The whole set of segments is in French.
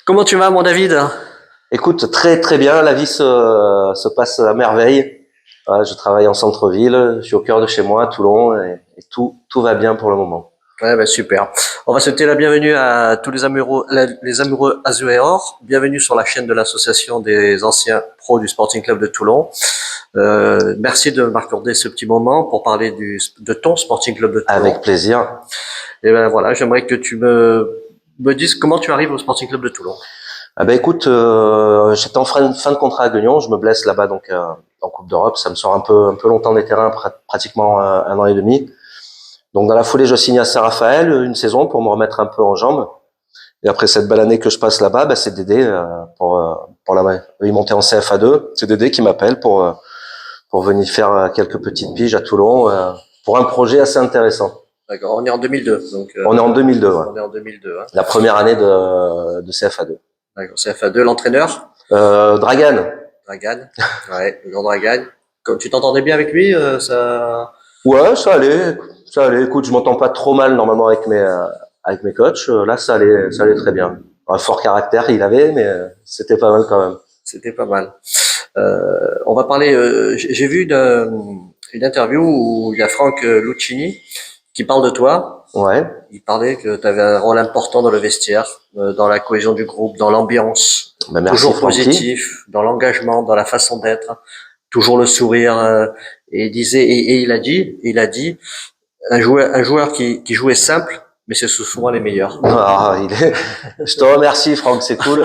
Comment tu vas, mon David? Écoute, très très bien, la vie se passe à merveille. Je travaille en centre-ville, je suis au cœur de chez moi, à Toulon, et tout va bien pour le moment. Ouais, bah, super. On va souhaiter la bienvenue à tous les amoureux azur et or. Bienvenue sur la chaîne de l'association des anciens pros du Sporting Club de Toulon. Merci de m'accorder ce petit moment pour parler de ton Sporting Club de Avec Toulon. plaisir. Et ben voilà, j'aimerais que tu me dises comment tu arrives au Sporting Club de Toulon. Ah ben écoute, j'étais en fin de contrat à Guignon, je me blesse là-bas donc en Coupe d'Europe, ça me sort un peu longtemps des terrains, pratiquement un an et demi. Donc dans la foulée, je signe à Saint-Raphaël une saison pour me remettre un peu en jambes. Et après cette belle année que je passe là-bas, c'est Dédé pour il monter en CFA2. C'est Dédé qui m'appelle pour venir faire quelques petites piges à Toulon pour un projet assez intéressant. D'accord, on est en 2002. Donc, On est en 2002, ouais. on est en 2002. Hein. La première année de CFA2. D'accord, CFA2, l'entraîneur Dragan. Dragan. Ouais, le grand Dragan. Comme tu t'entendais bien avec lui, ça. Ouais, ça allait. Ça allait. Écoute, je m'entends pas trop mal normalement avec mes coachs. Là, ça allait très bien. Un fort caractère, il avait, mais c'était pas mal quand même. C'était pas mal. On va parler. J'ai vu une interview où il y a Franck Lucchini qui parle de toi. Ouais. Il parlait que tu avais un rôle important dans le vestiaire, dans la cohésion du groupe, dans l'ambiance, Ben, merci, toujours Francky. positif, dans l'engagement, dans la façon d'être, toujours le sourire. Et il disait, et il a dit, un joueur qui jouait simple, mais c'est souvent les meilleurs. Je te remercie, Franck. C'est cool.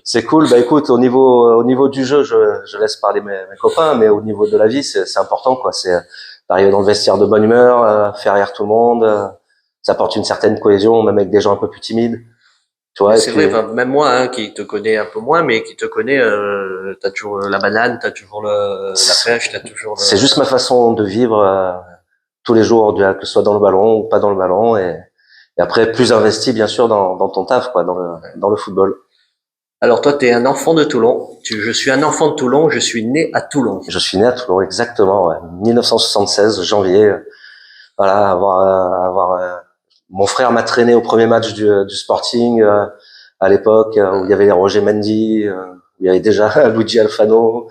C'est cool. Bah écoute, au niveau du jeu, je laisse parler mes copains, mais au niveau de la vie, c'est important, quoi. C'est d'arriver dans le vestiaire de bonne humeur, faire rire tout le monde. Ça apporte une certaine cohésion, même avec des gens un peu plus timides. Tu vois. C'est vrai, enfin, même moi, hein, qui te connais un peu moins, mais qui te connais, t'as toujours la banane, t'as toujours la pêche, t'as toujours c'est juste ma façon de vivre tous les jours, que ce soit dans le ballon ou pas dans le ballon, et après plus investi bien sûr dans ton taf, quoi, dans le football. Alors toi, t'es un enfant de Toulon. Je suis un enfant de Toulon. Je suis né à Toulon. Je suis né à Toulon, exactement, ouais. 1976, janvier. Voilà, mon frère m'a traîné au premier match du Sporting à l'époque où il y avait les Roger Mendy, où il y avait déjà Luigi Alfano.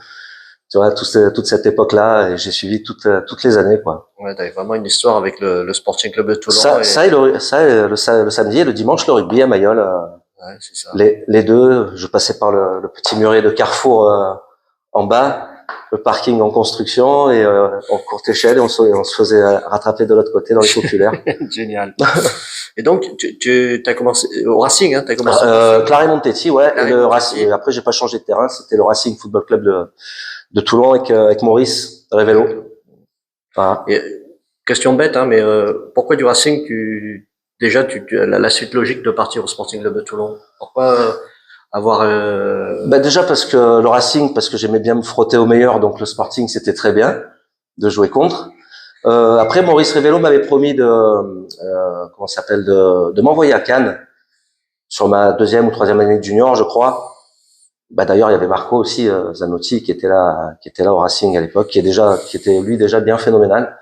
Tu vois, toute cette époque-là, et j'ai suivi toutes les années, quoi. Ouais, t'avais vraiment une histoire avec le Sporting Club de Toulon. Le samedi et le dimanche, le rugby à Mayol. Ouais, c'est ça. Les deux, je passais par le petit muret de Carrefour en bas, le parking en construction, et en courte échelle, et on se faisait rattraper de l'autre côté dans les populaires. Génial. Et donc, tu as commencé au Racing, hein, t'as commencé. Clary-Montetti, ouais. Et le Racing. Après, j'ai pas changé de terrain. C'était le Racing Football Club de Toulon avec Maurice Révélo. Voilà. Et, question bête, hein, mais pourquoi du Racing déjà la suite logique de partir au Sporting Club de Toulon? Pourquoi avoir Déjà parce que le Racing, parce que j'aimais bien me frotter au meilleur, donc le Sporting c'était très bien de jouer contre. Après, Maurice Révélo m'avait promis comment ça s'appelle, de m'envoyer à Cannes sur ma deuxième ou troisième année de junior, je crois. D'ailleurs, il y avait Marco aussi, Zanotti, qui était là au Racing à l'époque, qui était lui déjà bien phénoménal.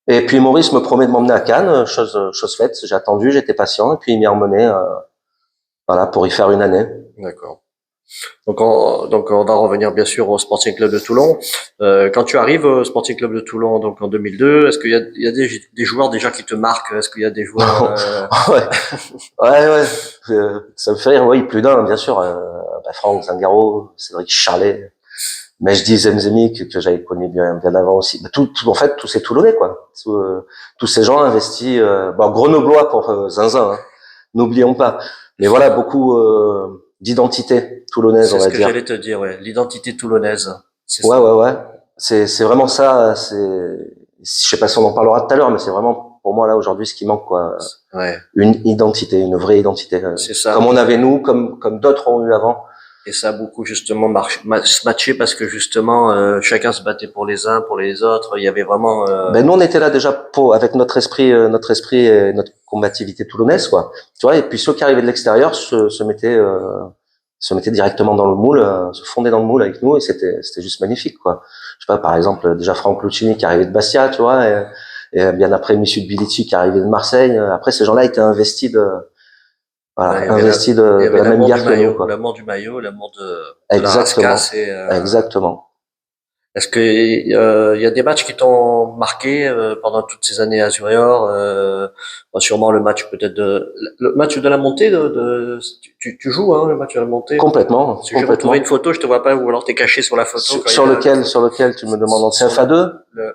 Et puis Maurice me promet de m'emmener à Cannes, chose faite. J'ai attendu, j'étais patient, et puis il m'y a emmené, voilà, pour y faire une année. D'accord. Donc on va revenir bien sûr au Sporting Club de Toulon. Quand tu arrives au Sporting Club de Toulon, donc en 2002, est-ce qu'il y a des joueurs déjà qui te marquent? Est-ce qu'il y a des joueurs Ouais, ça me fait rire. Oui, plus d'un, bien sûr. Franck Zangaro, Cédric Charlet, Mejdi Zemzemi que j'avais connu bien avant aussi. En fait, tous ces Toulonnais, quoi. Tous ces gens investis. Grenoblois pour Zinzin, hein. N'oublions pas. Mais voilà, beaucoup d'identité toulonnaise, on va C'est ce que dire. j'allais te dire, ouais. L'identité toulonnaise. C'est Ouais, ça. ouais. C'est vraiment ça. Je sais pas si on en parlera tout à l'heure, mais c'est vraiment pour moi là aujourd'hui ce qui manque, quoi. Ouais. Une identité, une vraie identité. C'est ça. Comme on avait nous, comme d'autres ont eu avant. Et ça a beaucoup justement matché parce que justement chacun se battait pour les uns, pour les autres. Il y avait vraiment. Nous on était là déjà avec notre esprit et notre combativité toulonnaise, quoi. Tu vois. Et puis ceux qui arrivaient de l'extérieur se mettaient directement dans le moule, se fondaient dans le moule avec nous, et c'était juste magnifique, quoi. Je sais pas, par exemple déjà Franck Lucchini qui arrivait de Bastia, tu vois, et bien après Michel Bilici qui arrivait de Marseille. Après ces gens-là étaient investis Voilà, il y avait investi il y de avait la même l'amour du bière que nous, maillot, quoi. l'amour du maillot, l'amour de la Exactement, rascasse exactement. est-ce que il y a des matchs qui t'ont marqué pendant toutes ces années Azurior bah, sûrement le match peut-être le match de la montée tu joues le match de la montée Complètement, parce que j'ai retrouvé une complètement. photo je te vois pas ou alors t'es caché sur la photo quand il y a Sur lequel tu me demandes en sur CFA2?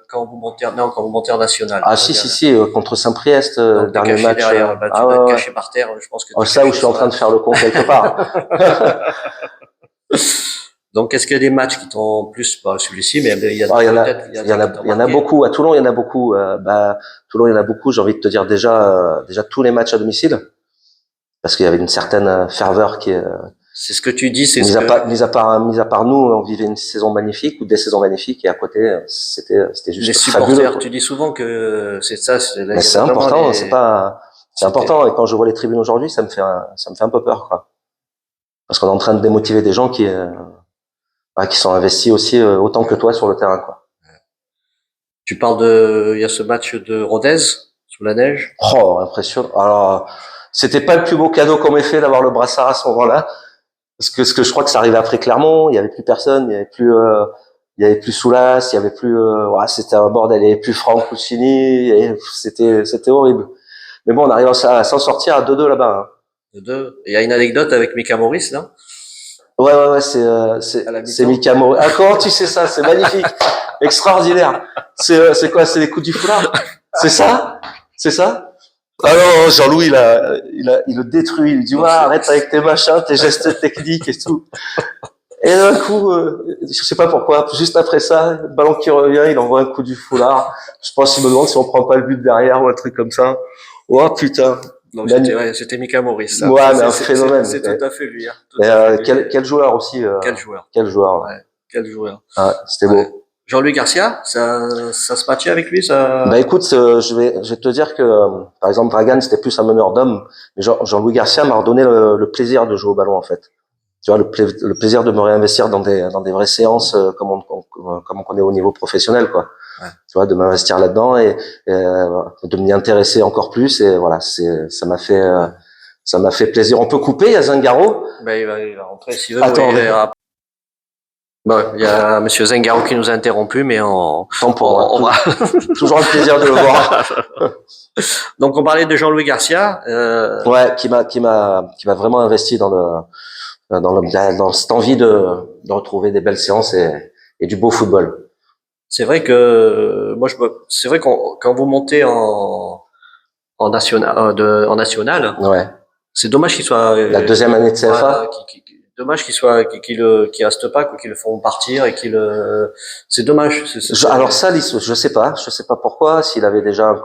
quand vous montez non quand vous montez en national Ah je si si regarde. si, contre Saint-Priest, Donc t'es dernier caché match. derrière bah tu Ah dois ouais être ouais. caché par terre je pense que Oh, t'es ça où je caché suis en sur train la de faire le con quelque part. donc est-ce qu'il y a des matchs qui t'ont plus pas celui-ci mais il y a Ah, peut-être il y a des qui t'ont il y en a marqué beaucoup. À Toulon, il y en a beaucoup. Toulon, il y en a beaucoup. J'ai envie de te dire déjà tous les matchs à domicile, parce qu'il y avait une certaine ferveur qui est c'est ce que tu dis c'est ce que mis à part nous, on vivait une saison magnifique ou des saisons magnifiques, et à côté, c'était les juste fabuleux, supporters, quoi. tu dis souvent que c'est ça, il Mais y c'est avait vraiment important, c'est c'était, important. Et quand je vois les tribunes aujourd'hui, ça me fait un peu peur, quoi. Parce qu'on est en train de démotiver des gens qui sont investis aussi autant que toi sur le terrain, quoi. tu parles il y a ce match de Rodez, sous la neige. Oh, impressionnant. Alors, c'était pas le plus beau cadeau qu'on m'ait fait d'avoir le brassard à ce moment-là, parce que je crois que ça arrivait après Clermont, il y avait plus personne, il y avait plus Soulas, il y avait plus, ouais, c'était un bordel, il y avait plus Franck Lucchini, et c'était horrible. Mais bon, on arrive à s'en sortir à 2-2 là-bas, hein. De deux. Il y a une anecdote avec Mika Maurice, non? Ouais, À la c'est mi-temps. Mika Mori. Ah, comment tu sais ça? C'est magnifique. Extraordinaire. C'est quoi? C'est les coups du foulard? C'est ça? C'est ça? Ah non, Jean-Louis, il le détruit. Il lui dit, Donc, ouais, arrête avec tes machins, tes gestes techniques et tout. Et d'un coup, je sais pas pourquoi, juste après ça, le ballon qui revient, il envoie un coup du foulard. Je pense qu'il me demande si on prend pas le but derrière ou un truc comme ça. Oh putain. donc c'était, ouais, c'était Mika Maurice, ça. Ouais, mais un C'est phénomène. tout à fait lui, hein. Tout Et, à fait lui. quel joueur aussi. Quel joueur. Quel joueur. Ouais. Quel joueur. Ouais, c'était Ouais. beau. Jean-Louis Garcia, ça se matchait avec lui, Bah ça? écoute, je vais te dire que, par exemple, Dragan, c'était plus un meneur d'hommes. Mais Jean-Louis Garcia m'a redonné le plaisir de jouer au ballon, en fait. Tu vois, le plaisir de me réinvestir dans des vraies séances, comme on connaît au niveau professionnel, quoi. Ouais. Tu vois, de m'investir là-dedans et de m'y intéresser encore plus. Et voilà, ça m'a fait plaisir. On peut couper, il y a Zingaro. Ben, il va rentrer s'il veut. Attends, Bon, il y a Monsieur Zengaro qui nous a interrompu, mais tant pour moi. on va. Toujours un plaisir de le voir. Donc on parlait de Jean-Louis Garcia. Ouais, qui m'a vraiment investi dans cette envie de retrouver des belles séances et du beau football. C'est vrai que c'est vrai quand vous montez en national, en national, Ouais. c'est dommage qu'il soit La deuxième année de CFA. ouais, dommage qu'il soit qu'il reste pas, quoi, qu'ils le font partir et c'est dommage. Alors ça, je sais pas pourquoi, s'il avait déjà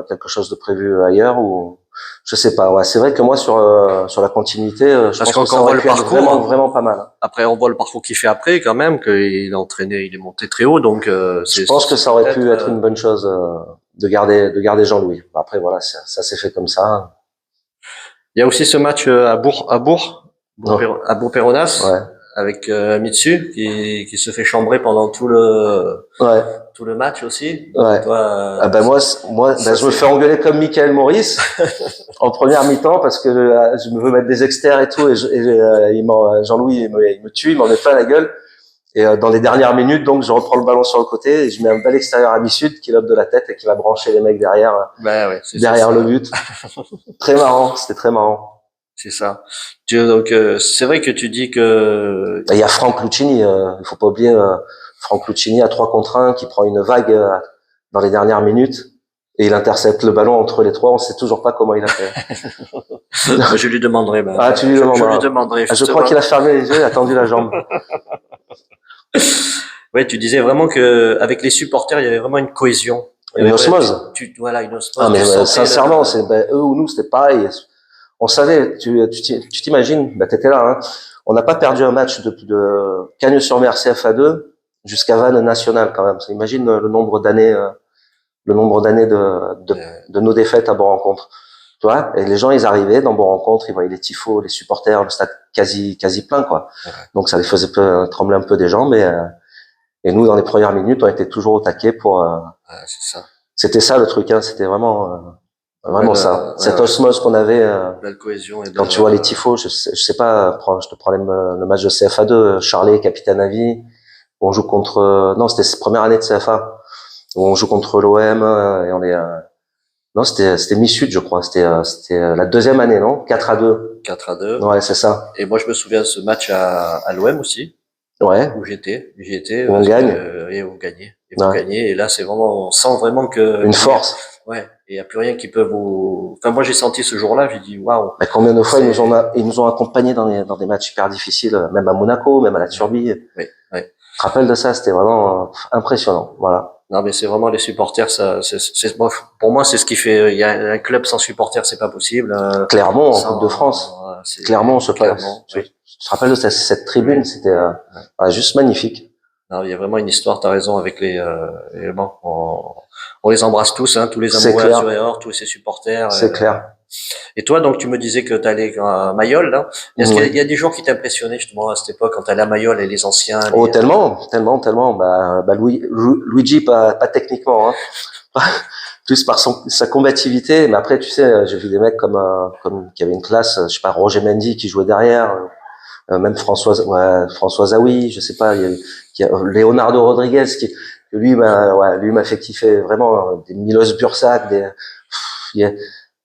quelque chose de prévu ailleurs ou je sais pas. Ouais, c'est vrai que moi sur la continuité, je Parce pense que qu'on ça voit aurait le pu être parcours, vraiment pas mal. après on voit le parcours qu'il fait après quand même, qu'il a entraîné, il est monté très haut, donc Je pense que ça aurait pu être une bonne chose de garder Jean-Louis. Après voilà, ça s'est fait comme ça. Il y a aussi ce match Non. À Bourg-Péronas, Ouais. avec Mitsu qui se fait chambrer pendant Ouais. tout le match aussi. Ouais. Toi, Ah ben je me fais engueuler comme Michael Maurice en première mi-temps parce que je me veux mettre des exters et tout Jean-Louis il me tue, il m'en met plein la gueule. Et dans les dernières minutes, donc, je reprends le ballon sur le côté et je mets un bel extérieur à mi-sud qui lobe de la tête et qui va brancher les mecs derrière, ben ouais, derrière le but. Très marrant, c'était très marrant. c'est ça. Donc c'est vrai que tu dis que Et il y a Franck Lucchini, il faut pas oublier Franck Lucchini à 3 contre 1 qui prend une vague dans les dernières minutes et il intercepte le ballon entre les trois. On sait toujours pas comment il a fait. je lui demanderai. Ben, Ah, tu lui je demanderas. lui demanderai. Ah, je crois qu'il a fermé les yeux et a tendu la jambe. Ouais, tu disais vraiment que avec les supporters, il y avait vraiment une cohésion. Une osmose. Voilà, une osmose. Ah, mais sincèrement, eux ou nous, c'était pareil. On savait, tu t'imagines, bah, t'étais là, hein. On n'a pas perdu un match de Cagnes-sur-Mer CFA2 jusqu'à Vannes national quand même. Imagine le nombre d'années de nos défaites à Bon-Rencontre. Tu vois, et les gens, ils arrivaient dans Bon-Rencontre, ils voyaient les tifos, les supporters, le stade quasi plein, quoi. Ouais. Donc ça les faisait trembler un peu des jambes, et nous, dans les premières minutes, on était toujours au taquet pour. C'est ça. C'était ça le truc, hein. C'était vraiment Vraiment belle, ça. ouais, Cette ouais, osmose qu'on avait, belle cohésion et quand tu vois les tifos, je sais pas, je te prends le match de CFA2, Charlet, capitaine à vie, où on joue contre, non, c'était sa première année de CFA, où on joue contre l'OM, et on est, non, c'était mi-sud, je crois, c'était la deuxième année, non? 4-2. 4-2. Ouais, c'est ça. Et moi, je me souviens de ce match à l'OM aussi, Ouais, où j'y étais, où on parce gagne. que, et vous gagnez. Et vous Ouais. gagnez. Et là, c'est vraiment, on sent vraiment Une qu'il y a, force. ouais, il y a plus rien qui peut vous, enfin, moi, j'ai senti ce jour-là, j'ai dit, waouh, Mais combien de fois c'est, ils nous ont accompagnés dans des matchs hyper difficiles, même à Monaco, même à la Turbie. Tu oui, oui. te rappelles de ça? C'était vraiment impressionnant. Voilà. Non, mais c'est vraiment les supporters, ça, bon, pour moi, c'est ce qui fait, il y a un club sans supporters, c'est pas possible, Clermont en Coupe de France. sans, c'est, Clermont, clairement, oui. tu te rappelles de cette tribune? C'était ouais, juste magnifique. Non, il y a vraiment une histoire, t'as raison, avec bon, on les embrasse tous, hein, tous les C'est amoureux clair, Azuréor, tous ces supporters. c'est clair. Et toi, donc, tu me disais que t'allais à Mayol, là. Est-ce qu'il y Oui. a des joueurs qui t'impressionnaient, justement, à cette époque, quand t'allais à Mayol et les anciens, Oh, tellement. Bah Luigi, pas techniquement, hein. Plus par sa combativité. Mais après, tu sais, j'ai vu des mecs comme qui avaient une classe, je sais pas, Roger Mendy qui jouait derrière, même François Zawi, je sais pas, il y a Leonardo Rodriguez que lui m'a fait kiffer vraiment, des Milos Bursak, il y a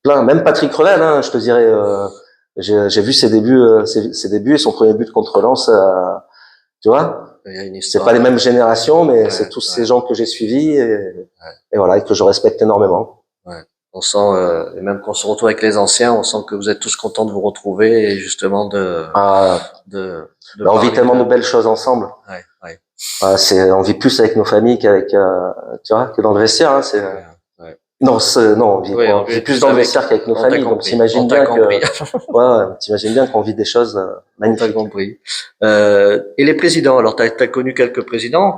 plein, même Patrick Revel, hein, je te dirais, j'ai vu ses débuts et son premier but contre Lens, tu vois. il y a une C'est pas histoire, les mêmes générations, mais c'est tous ces ouais, gens que j'ai suivis ouais, et voilà, et que je respecte énormément. ouais. On sent, et même quand on se retrouve avec les anciens, on sent que vous êtes tous contents de vous retrouver et justement Ah, de on vit parler tellement de belles choses ensemble. ouais, ouais, On vit plus avec nos familles qu'avec, tu vois, que dans le vestiaire. Hein, ouais, ouais. non, non, Oui, on on vit vit plus plus dans le avec, vestiaire qu'avec nos on t'a familles. Donc compris, on t'imagines t'a bien que, compris. t'imagines bien qu'on vit des choses On t'a magnifiques. compris. Et les présidents, alors t'as connu quelques présidents,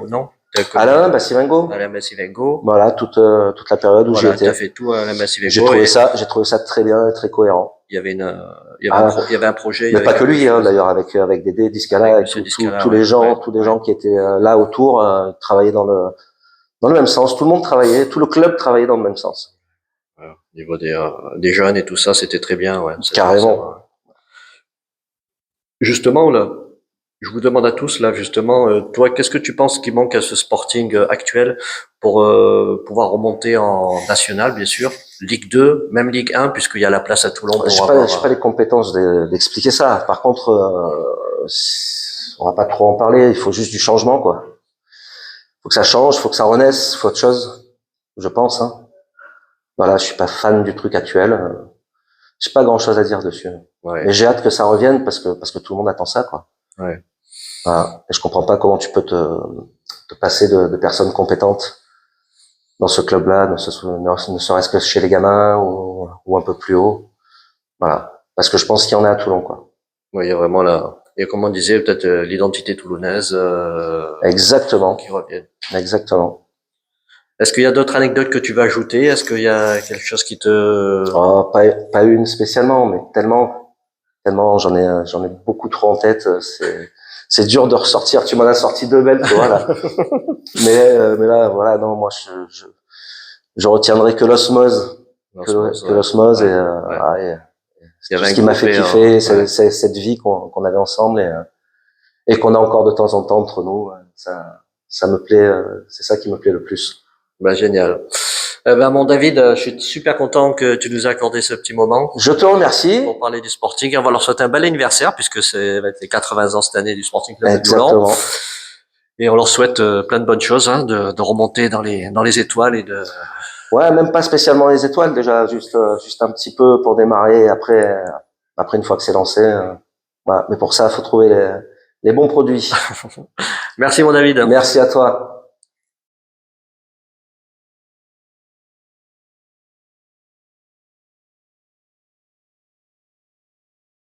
non. T'as connu Alain Bassivengo, Alain Massivengo. voilà, toute la période où j'y Voilà, t'as étais. fait tout Alain Massivengo et J'ai trouvé ça très bien, et très cohérent. il y avait Ah, il y avait un projet, il y mais avait pas que quelque lui, hein, chose d'ailleurs, avec Dédé, avec Discala, et Monsieur Discala, ouais, tous les ouais. gens qui étaient là autour, travaillaient dans le même sens. Tout le monde travaillait, tout le club travaillait dans le même sens. Voilà. Au niveau des jeunes et tout ça, c'était très bien, ouais. Carrément. Justement, là, je vous demande à tous, là, justement, toi, qu'est-ce que tu penses qui manque à ce Sporting actuel pour pouvoir remonter en national, bien sûr, Ligue 2, même Ligue 1, puisqu'il y a la place à Toulon pour J'ai avoir... pas les compétences d'expliquer ça. Par contre, on va pas trop en parler. Il faut juste du changement, quoi. Faut que ça change, faut que ça renaisse, faut autre chose. Je pense, hein. Voilà, je suis pas fan du truc actuel. J'ai pas grand chose à dire dessus. Mais Ouais, j'ai hâte que ça revienne parce que tout le monde attend ça, quoi. ouais. Voilà. Et je comprends pas comment tu peux te passer de personnes compétentes dans ce club-là, ne serait-ce que chez les gamins ou un peu plus haut. Voilà. Parce que je pense qu'il y en a à Toulon, quoi. Ouais, il y a vraiment là... Et comme on disait, peut-être l'identité toulonnaise qui Exactement. revient. Exactement. Est-ce qu'il y a d'autres anecdotes que tu veux ajouter? Est-ce qu'il y a quelque chose qui te... Oh, pas une spécialement, mais tellement, j'en ai beaucoup trop en tête. C'est dur de ressortir. Tu m'en as sorti deux belles, tu vois, là. Mais là, voilà, non, moi, je retiendrai que l'osmose, L'osmose, que l'osmose ouais, et, ouais. ouais, Il y tout avait ce un qui m'a groupe fait et kiffer, ouais. c'est cette vie qu'on avait ensemble et qu'on a encore de temps en temps entre nous. Ça me plaît, c'est ça qui me plaît le plus. Bah, génial. Ben, mon David, je suis super content que tu nous aies accordé ce petit moment Je te remercie. pour parler du Sporting. On va leur souhaiter un bel anniversaire puisque c'est va être les 80 ans cette année du Sporting Club de Toulon. Exactement. Et on leur souhaite plein de bonnes choses, hein, de remonter dans les étoiles et de... Ouais, même pas spécialement les étoiles déjà, juste un petit peu pour démarrer. Et après une fois que c'est lancé, voilà. Mais pour ça, faut trouver les bons produits. Merci mon David. Merci à toi.